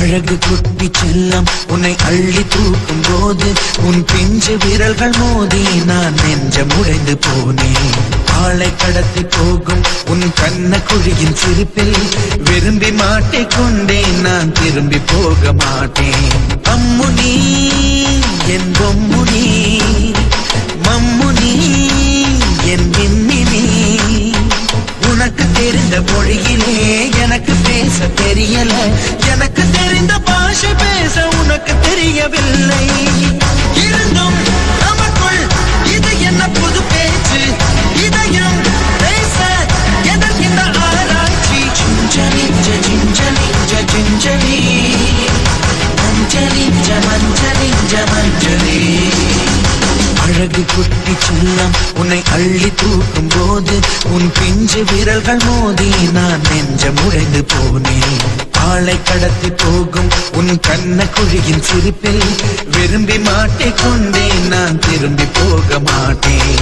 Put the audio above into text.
அழகு குட்டி செல்லம் உன்னை அள்ளி தூக்கும் போது உன் பிஞ்சு விரல்கள் மோதி நான் நெஞ்சம் உடைந்து போனேன். ஆளை கடத்தி போகும் உன் கண்ண குழியின் சிரிப்பில் விரும்பி மாட்டிக்கொண்டேன், நான் திரும்பி போக மாட்டேன். அம்முனி என் பொம்முனி, மம்முனி என் விண்மினி, உனக்கு தெரிந்த மொழியிலே எனக்கு பேச தெரியல, எனக்கு தெரிந்த பாஷை பேச உனக்கு தெரியவில்லை. இருந்தும் நமக்குள் இது என்ன புது பேச்சு, இதயம் பேச எதற்கின்ற ஆராய்ச்சி. Gingelly gingelly gingelly மஞ்சளி மஞ்சளி மஞ்சளி. அழகு குட்டி செல்லம் உன்னை அள்ளி தூக்கும் போது உன் பிஞ்சு விரல்கள் மோதி நான் நெஞ்சம் உடைந்து போனேன். ஆளை கடத்தி போகும் உன் கண்ண குழியின் சிரிப்பில் விரும்பி மாட்டிக்கொண்டேன், நான் திரும்பி போக மாட்டேன்.